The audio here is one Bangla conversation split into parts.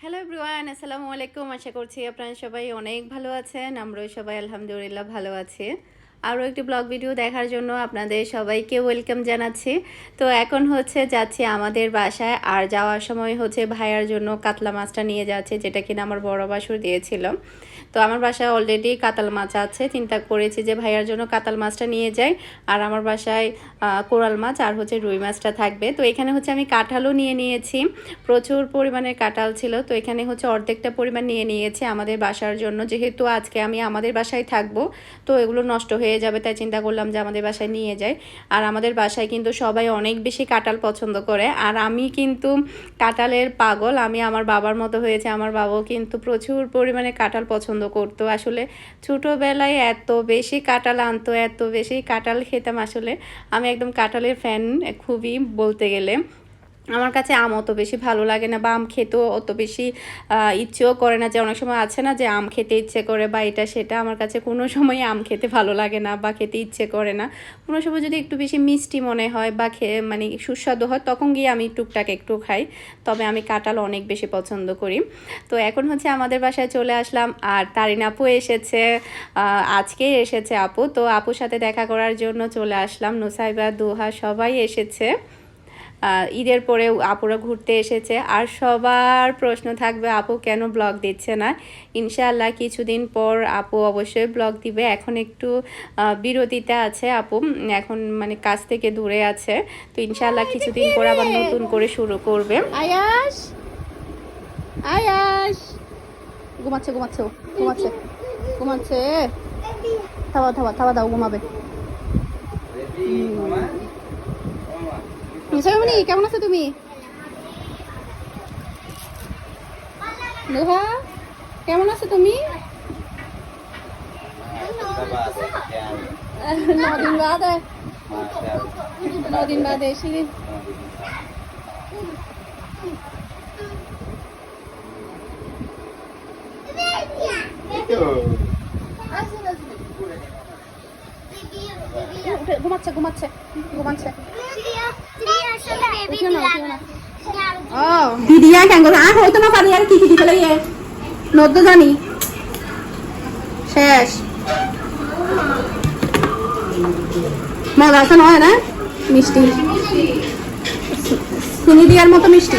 হ্যালো এভরিওয়ান, আসসালামু আলাইকুম। আশা করছি আপনারা সবাই অনেক ভালো আছেন। আমরাও সবাই আলহামদুলিল্লাহ ভালো আছি। আরও একটি ব্লগ ভিডিও দেখার জন্য আপনাদের সবাইকে ওয়েলকাম জানাচ্ছি। তো এখন যাচ্ছি আমাদের বাসায়, আর যাওয়ার সময় ভাইয়ার জন্য কাতলা মাছটা নিয়ে যাচ্ছে, যেটা কিনা আমার বড় বাসুর দিয়েছিল। তো আমার বাসায় অলরেডি কাতাল মাছ আছে, চিন্তা করেছি যে ভাইয়ার জন্য কাতাল মাছটা নিয়ে যাই, আর আমার বাসায় কোরাল মাছ আর রুই মাছটা থাকবে। তো এখানে আমি কাঁঠালও নিয়ে নিয়েছি, প্রচুর পরিমাণের কাঁঠাল ছিল। তো এখানে অর্ধেকটা পরিমাণ নিয়ে নিয়েছি আমাদের বাসার জন্য, যেহেতু আজকে আমি আমাদের বাসায় থাকবো, তো এগুলো নষ্ট হয়ে যাবে, তাই চিন্তা করলাম যে আমাদের বাসায় নিয়ে যাই। আর আমাদের বাসায় কিন্তু সবাই অনেক বেশি কাঁঠাল পছন্দ করে, আর আমি কিন্তু কাঁঠালের পাগল। আমি আমার বাবার মতো হয়েছে, আমার বাবাও কিন্তু প্রচুর পরিমাণে কাঁঠাল পছন্দ করতো। আসলে ছোটোবেলায় এত বেশি কাঁঠাল আনতো, এত বেশি কাঁঠাল খেতাম। আসলে আমি একদম কাঁঠালের ফ্যান খুবই, বলতে গেলে। আমার কাছে আম অত বেশি ভালো লাগে না, বা আম খেতেও অত বেশি ইচ্ছেও করে না। যে অনেক সময় আছে না যে আম খেতে ইচ্ছে করে বা এটা সেটা, আমার কাছে কোনো সময় আম খেতে ভালো লাগে না বা খেতে ইচ্ছে করে না। কোনো সময় যদি একটু বেশি মিষ্টি মনে হয় বা মানে সুস্বাদু হয়, তখন গিয়ে আমি টুকটাক একটু খাই। তবে আমি কাঁঠাল অনেক বেশি পছন্দ করি। তো এখন আমাদের বাসায় চলে আসলাম, আর তারিন আপু এসেছে, আজকেই এসেছে আপু। তো আপুর সাথে দেখা করার জন্য চলে আসলাম। নুসাইবা, দুহা সবাই এসেছে। ঈদের পরে আপুরা ঘুরতে এসেছে, আর সবার প্রশ্ন থাকবে আপু কেন ব্লগ দিচ্ছে না। ইনশাআল্লাহ কিছুদিন পর আপু অবশ্যই ব্লগ দিবে। এখন একটু বিরতিতে আছে আপু, এখন মানে কাজ থেকে দূরে আছে। তো ইনশাআল্লাহ কিছুদিন পর আবার নতুন করে শুরু করবে। আয়াস, আয়াস ঘুমাচ্ছে ঘুমাচ্ছে ঘুমাচ্ছে ঘুমাচ্ছে। থাবা থাবা থাবা দাও, ঘুমাবে। কেমন আছো তুমি? লোহা, কেমন আছো তুমি? 9 दिन बाद है, 9 दिन बाद এসে। ঘুমাচ্ছে ঘুমাচ্ছে ঘুমাচ্ছে। দিদিয়া কেন আর হইতো না পারি, আর কি কি দিতে লাগে নদ্য জানি শেষ। মজা আছে নয় না, মিষ্টি চিনি দিয়ার মতো মিষ্টি।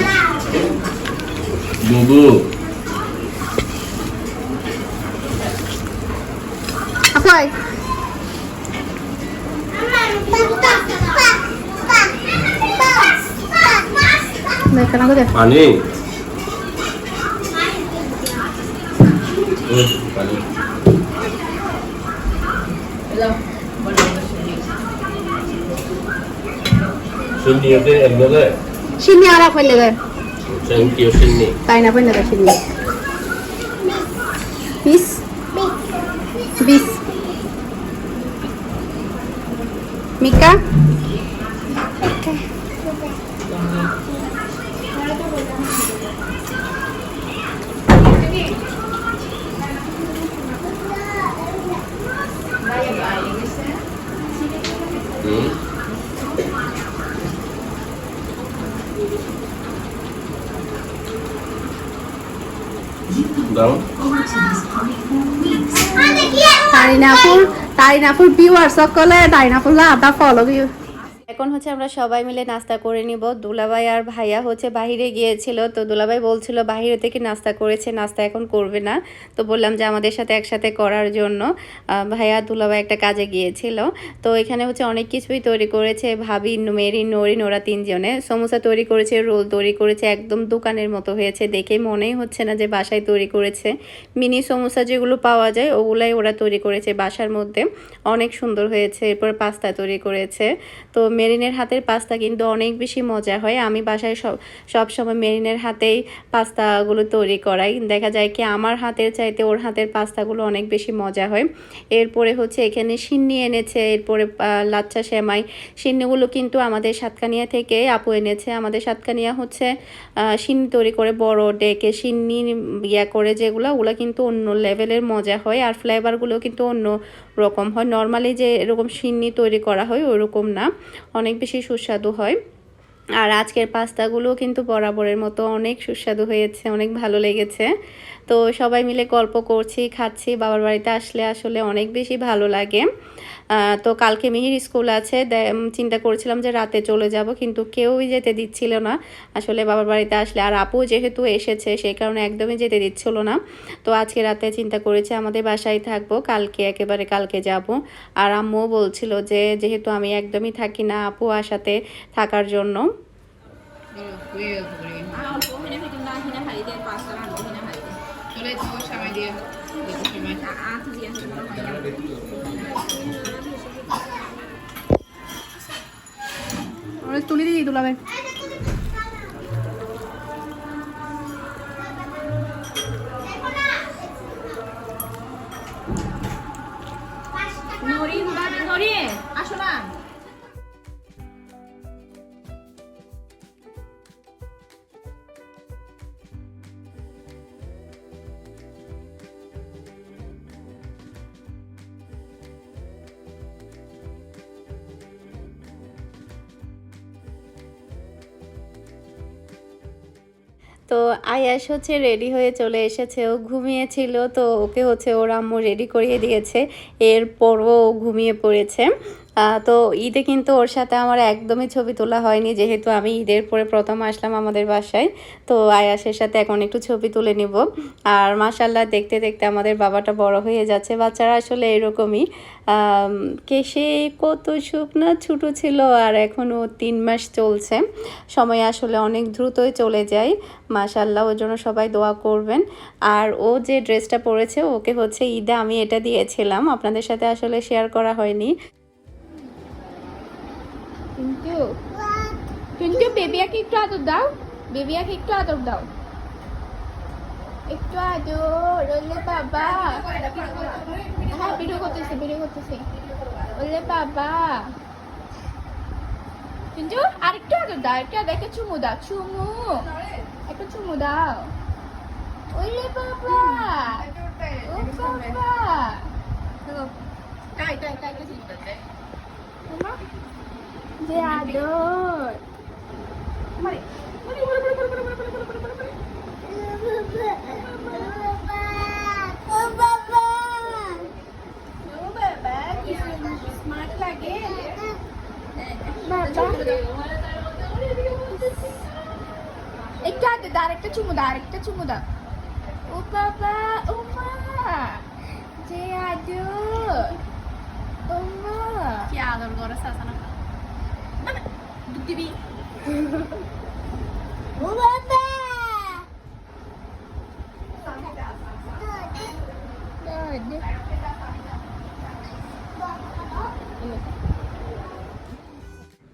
আপাই পানি Sini arah apa nih? Sini. Kain apa nih sini? Bis. Bis. Mika. Oke. Tarinapur viewer সকলে তারিনাপুর আদা ফলো ভিউ। এখন আমরা সবাই মিলে নাস্তা করে নিব। দুলাভাই আর ভাইয়া বাহিরে গিয়েছিল, তো দুলাভাই বলছিল বাহিরে থেকে নাস্তা করেছে, নাস্তা এখন করবে না। তো বললাম যে আমাদের সাথে একসাথে করার জন্য। ভাইয়া দুলাভাই একটা কাজে গিয়েছিল। তো এখানে অনেক কিছুই তৈরি করেছে ভাবি, মেরি, নরিন, ওরা তিনজনে। সমোসা তৈরি করেছে, রোল তৈরি করেছে, একদম দোকানের মতো হয়েছে, দেখে মনেই হচ্ছে না যে বাসায় তৈরি করেছে। মিনি সমোসা যেগুলো পাওয়া যায় ওগুলাই ওরা তৈরি করেছে বাসার মধ্যে, অনেক সুন্দর হয়েছে। এরপর পাস্তা তৈরি করেছে। তো মেরিনের হাতের পাস্তা কিন্তু অনেক বেশি মজা হয়। আমি বাসায় সব সময় মেরিনের হাতেই পাস্তাগুলো তৈরি করাই। দেখা যায় কি আমার হাতের চাইতে ওর হাতের পাস্তাগুলো অনেক বেশি মজা হয়। এরপরে এখানে সিন্নি এনেছে, এরপরে লাচ্চা সেমাই। সিন্নিগুলো কিন্তু আমাদের সাতকানিয়া থেকে আপু এনেছে। আমাদের সাতকানিয়া সিন্নি তৈরি করে বড় ডেকে সিন্নি করে, ওগুলো কিন্তু অন্য লেভেলের মজা হয়, আর ফ্লেভারগুলো কিন্তু অন্য রকম হয়। নর্মালি যে এরকম সিন্নি তৈরি করা হয় ওই রকম না, অনেক বেশি সুস্বাদু হয়। আর আজকের পাস্তাগুলো কিন্তু বরাবরের মতো অনেক সুস্বাদু হয়েছে, অনেক ভালো লেগেছে। তো সবাই মিলে গল্প করছি, খাচ্ছি। বাবার বাড়িতে আসলে আসলে অনেক বেশি ভালো লাগে। তো কালকে মিহির স্কুল আছে, চিন্তা করেছিলাম যে রাতে চলে যাব, কিন্তু কেউই যেতে দিচ্ছিল না আসলে বাবার বাড়িতে আসলে। আর আপু যেহেতু এসেছে সেই কারণে একদমই যেতে দিচ্ছিল না। তো আজকে রাতে চিন্তা করেছি আমাদের বাসায় থাকবো, কালকে একেবারে কালকে যাব। আর আম্মুও বলছিল যে যেহেতু আমি একদমই থাকি না, আপু আসাতে থাকার জন্য। তুলি দিই দুলাবে। আসো না। তো আয়াস হচ্ছে রেডি হয়ে চলে এসেছে, ও ঘুমিয়েছিল, তো ওকে হচ্ছে ওর আম্মু রেডি করিয়ে দিয়েছে, এরপরও ও ঘুমিয়ে পড়েছে। তো ঈদে কিন্তু ওর সাথে আমার একদমই ছবি তোলা হয়নি, যেহেতু আমি ঈদের পরে প্রথম আসলাম আমাদের বাসায়। তো আয়াসের সাথে এখন একটু ছবি তুলে নিব। আর মাশাল্লাহ দেখতে দেখতে আমাদের বাবাটা বড় হয়ে যাচ্ছে। বাচ্চারা আসলে এরকমই, সে কত শুকনো ছোটো ছিল আর এখনও 3 মাস চলছে। সময় আসলে অনেক দ্রুতই চলে যায়। মাশাল্লাহ, ওর জন্য সবাই দোয়া করবেন। আর ও যে ড্রেসটা পরেছে ওকে হচ্ছে ঈদে আমি এটা দিয়েছিলাম, আপনাদের সাথে আসলে শেয়ার করা হয়নি। কিন্তু কিন্তু বেবিয়াকে একটু আদর দাও, বেবিয়াকে একটু আদর দাও, একটু আদর। ওলে বাবা, হ্যাঁ ভিডিও করতেছে, ওলে বাবা। কিন্তু আরেকটু আদর দাও, একটু আদর, একটা চুমু দাও, একটা চুমু দাও। ওলে বাবা, ও বাবা, যে আদর। একটু আদর দাও, আরেকটা চুমু দাও, ও বাবা, ও মা, যে আদর, ও মা। কি আদর করে সাসানা দিবি। ও বাবা,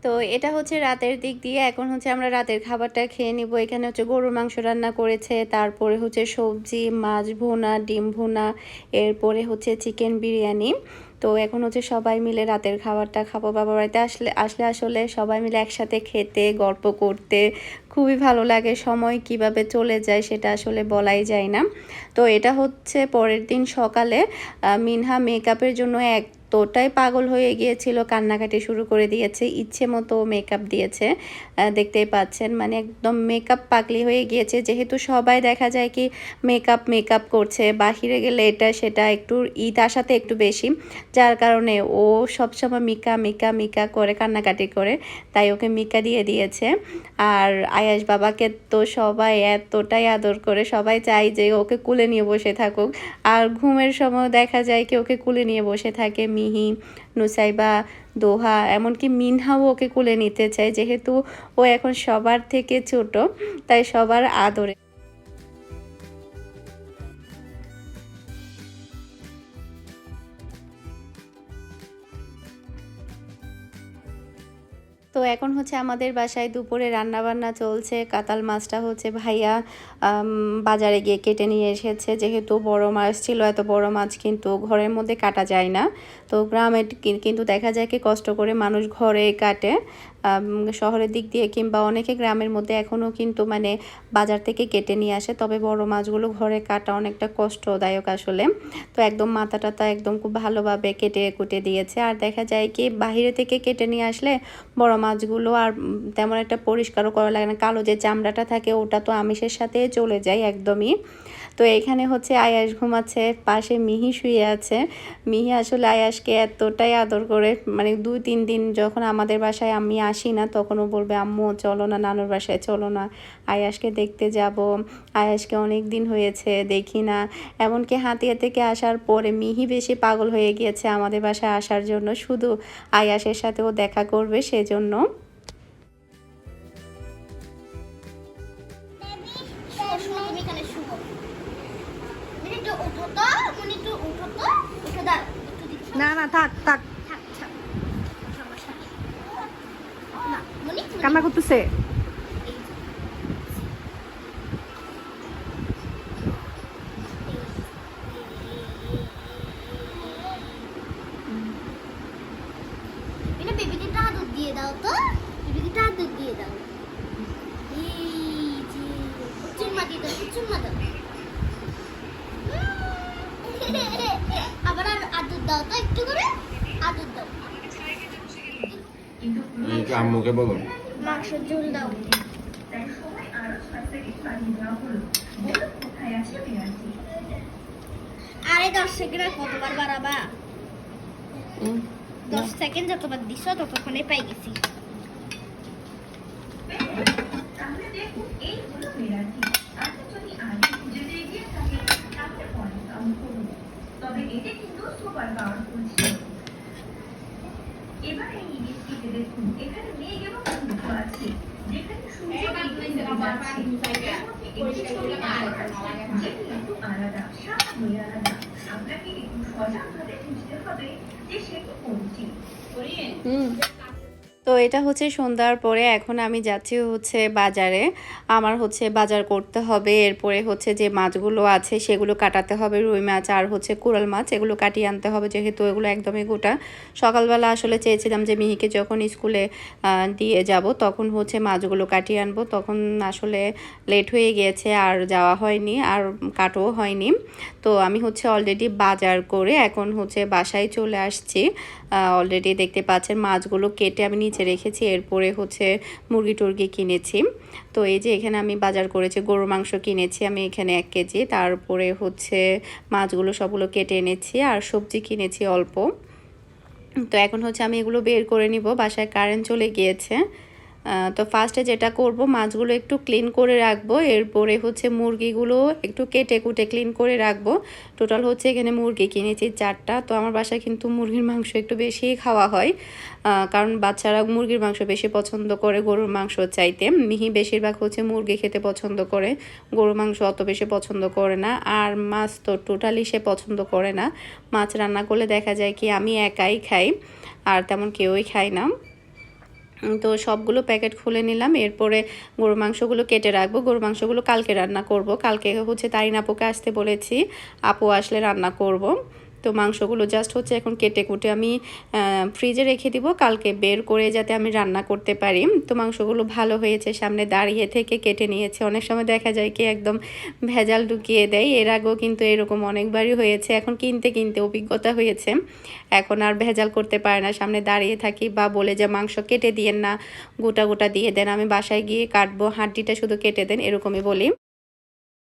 তো এটা হচ্ছে রাতের দিক দিয়ে। এখন হচ্ছে আমরা রাতের খাবারটা খেয়ে নিব। এখানে হচ্ছে গরুর মাংস রান্না করেছে, তারপরে হচ্ছে সবজি, মাছ ভুনা, ডিম ভুনা, এরপরে হচ্ছে চিকেন বিরিয়ানি। তো এখন হচ্ছে সবাই মিলে রাতের খাবারটা খাবো। বাবার বাড়িতে আসলে আসলে সবাই মিলে একসাথে খেতে, গল্প করতে খুবই ভালো লাগে। সময় কিভাবে চলে যায় সেটা আসলে বলাই যায় না। তো এটা হচ্ছে পরের দিন সকালে। মিনহা মেকআপের জন্য এতটাই পাগল হয়ে গিয়েছিল, কান্নাকাটি শুরু করে দিয়েছে, ইচ্ছে মতো মেকআপ দিয়েছে, দেখতেই পাচ্ছেন, মানে একদম মেকআপ পাগলি হয়ে গিয়েছে। যেহেতু সবাই দেখা যায় কি মেকআপ করছে, বাহিরে গেলে এটা সেটা, একটু ঈদ আসাতে একটু বেশি, যার কারণে ও সবসময় মিকা করে কান্নাকাটি করে, তাই ওকে মিকা দিয়ে দিয়েছে। আর আয়াস বাবাকে তো সবাই এতটাই আদর করে, সবাই চায় যে ওকে কুলে নিয়ে বসে থাকুক। আর ঘুমের সময় দেখা যায় কি ওকে কুলে নিয়ে বসে থাকে মিহি, নুসাইবা, দোহা, এমনকি মিনহাও ওকে কুলে নিতে চায়, যেহেতু ও এখন সবার থেকে ছোট, তাই সবার আদরে। তো এখন হচ্ছে আমাদের বাসায় দুপুরে রান্নাবান্না চলছে। কাতাল মাছটা হচ্ছে ভাইয়া বাজারে গিয়ে কেটে নিয়ে এসেছে, যেহেতু বড় মাছ ছিল, এত বড় মাছ কিন্তু ঘরের মধ্যে কাটা যায় না। তো গ্রামে কিন্তু দেখা যায় কি কষ্ট করে মানুষ ঘরে কাটে। শহরের দিক দিয়ে কিংবা অনেকে গ্রামের মধ্যে এখনও কিন্তু মানে বাজার থেকে কেটে নিয়ে আসে, তবে বড় মাছগুলো ঘরে কাটা অনেকটা কষ্টদায়ক আসলে। তো একদম মাথা টাথা একদম খুব ভালোভাবে কেটে কুটে দিয়েছে। আর দেখা যায় কি বাইরে থেকে কেটে নিয়ে আসলে বড় মাছগুলো আর তেমন একটা পরিষ্কারও করা লাগে না, কালো যে চামড়াটা থাকে ওটা তো আমিষের সাথে চলে যায় একদমই। তো এখানে হচ্ছে আয়াস ঘুমাচ্ছে, পাশে মিহি শুয়ে আছে। মিহি আসলে আয়াসকে এতটাই আদর করে, মানে 2-3 দিন যখন আমাদের বাসায় আমি আসি না তখনও বলবে আম্মু চলো না নানুর বাসায়, চলো না আয়াসকে দেখতে যাব, আয়াসকে অনেক দিন হয়েছে দেখি না। এমনকি হাতিয়া থেকে আসার পরে মিহি বেশি পাগল হয়ে গিয়েছে আমাদের বাসায় আসার জন্য, শুধু আয়াসের সাথেও দেখা করবে সেজন্য। না না থাক থাক, কান্না করতেছে। বেবিকে আদর দিয়ে দাও তো, বেবিকে আদর দিয়ে দাও। এই যে চুম্মা দিয়ে দাও, চুম্মা দাও। আবার আদর দাও তো, একটু করে আদর দাও। আম্মুকে বলো মাংসের ঝোল দাও। আরে 10 সেকেন্ড আর কতবার বাড়াবা? 10 সেকেন্ড যতবার দিছো ততক্ষণে পাই গেছি। তবে এটা কিন্তু সুপার পাওয়ারফুল ছিল। এবার এই ইমেজটিতে দেখুন, এখানে মেঘ এবং সূর্য আছে, যেখানে সূর্য একটু আলাদা, সামান্যই আলাদা। আপনাকে একটু সজাগভাবে বুঝতে হবে যে সেটি কোনটি। তো এটা হচ্ছে সন্ধ্যার পরে এখন আমি যাচ্ছি হচ্ছে বাজারে। আমার হচ্ছে বাজার করতে হবে, এরপরে হচ্ছে যে মাছগুলো আছে সেগুলো কাটাতে হবে, রুই মাছ আর হচ্ছে কোরাল মাছ, এগুলো কাটিয়ে আনতে হবে যেহেতু এগুলো একদমই গোটা। সকালবেলা আসলে চেয়েছিলাম যে মিহিকে যখন স্কুলে দিয়ে যাব তখন হচ্ছে মাছগুলো কাটিয়ে আনবো, তখন আসলে লেট হয়ে গিয়েছে আর যাওয়া হয়নি আর কাটও হয়নি। তো আমি হচ্ছে অলরেডি বাজার করে এখন হচ্ছে বাসায় চলে আসছি। অলরেডি দেখতে পাচ্ছেন মাছগুলো কেটে আমি নিচে রেখেছি, এরপরে হচ্ছে মুরগি টুরগি কিনেছি। তো এই যে এখানে আমি বাজার করেছি, গরুর মাংস কিনেছি আমি এখানে 1 কেজি, তারপরে হচ্ছে মাছগুলো সবগুলো কেটে এনেছি আর সবজি কিনেছি অল্প। তো এখন হচ্ছে আমি এগুলো বের করে নিব, বাসায় কারেন্ট চলে গিয়েছে। তো ফার্স্টে যেটা করব মাছগুলো একটু ক্লিন করে রাখবো, এরপরে হচ্ছে মুরগিগুলো একটু কেটে কুটে ক্লিন করে রাখবো। টোটাল হচ্ছে এখানে মুরগি কিনেছি 4টা। তো আমার বাসায় কিন্তু মুরগির মাংস একটু বেশিই খাওয়া হয়, কারণ বাচ্চারা মুরগির মাংস বেশি পছন্দ করে গরুর মাংস চাইতে। মিহি বেশিরভাগ হচ্ছে মুরগি খেতে পছন্দ করে, গরুর মাংস অত বেশি পছন্দ করে না। আর মাছ তো টোটালি সে পছন্দ করে না, মাছ রান্না করলে দেখা যায় কি আমি একাই খাই আর তেমন কেউই খায় না। তো সবগুলো প্যাকেট খুলে নিলাম, এরপরে গরুর মাংসগুলো কেটে রাখবো। গরুর মাংসগুলো কালকে রান্না করব, কালকে হচ্ছে তারিন আপুকে আসতে বলেছি, আপু আসলে রান্না করব। তো মাংসগুলো জাস্ট হচ্ছে এখন কেটে কুটে আমি ফ্রিজে রেখে দিব, কালকে বের করে যাতে আমি রান্না করতে পারি। তো মাংসগুলো ভালো হয়েছে, সামনে দাঁড়িয়ে থেকে কেটে নিয়েছে। অনেক সময় দেখা যায় কি একদম ভেজাল ঢুকিয়ে দেয়, এর আগেও কিন্তু এরকম অনেকবারই হয়েছে। এখন কিনতে কিনতে অভিজ্ঞতা হয়েছে, এখন আর ভেজাল করতে পারে না, সামনে দাঁড়িয়ে থাকি বা বলে যে মাংস কেটে দিয়েন না, গোটা গোটা দিয়ে দেন, আমি বাসায় গিয়ে কাটবো, হাড্ডিটা শুধু কেটে দেন, এরকমই বলি।